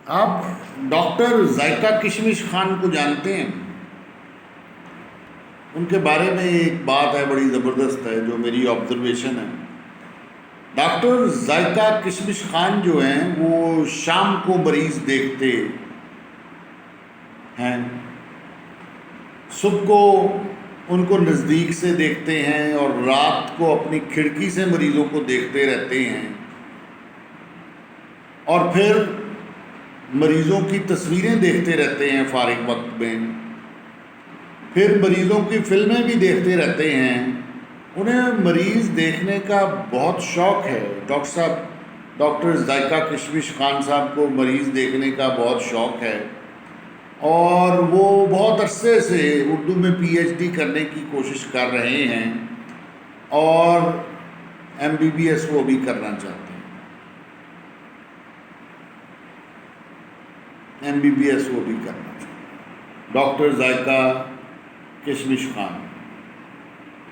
آپ ڈاکٹر ذائقہ کشمش خان کو جانتے ہیں؟ ان کے بارے میں ایک بات ہے بڑی زبردست ہے جو میری آبزرویشن ہے. ڈاکٹر ذائقہ کشمش خان جو ہیں وہ شام کو مریض دیکھتے ہیں، صبح کو ان کو نزدیک سے دیکھتے ہیں اور رات کو اپنی کھڑکی سے مریضوں کو دیکھتے رہتے ہیں، اور پھر مریضوں کی تصویریں دیکھتے رہتے ہیں فارغ وقت میں، پھر مریضوں کی فلمیں بھی دیکھتے رہتے ہیں. انہیں مریض دیکھنے کا بہت شوق ہے. ڈاکٹر صاحب ڈاکٹر ذائقہ کشمش خان صاحب کو مریض دیکھنے کا بہت شوق ہے، اور وہ بہت عرصے سے اردو میں پی ایچ ڈی کرنے کی کوشش کر رہے ہیں، اور ایم بی بی ایس وہ بھی کرنا چاہتے ہیں. ایم بی بی ایس وہ بھی کرنا چاہتے ہیں. ڈاکٹر ذائقہ کشمش خان.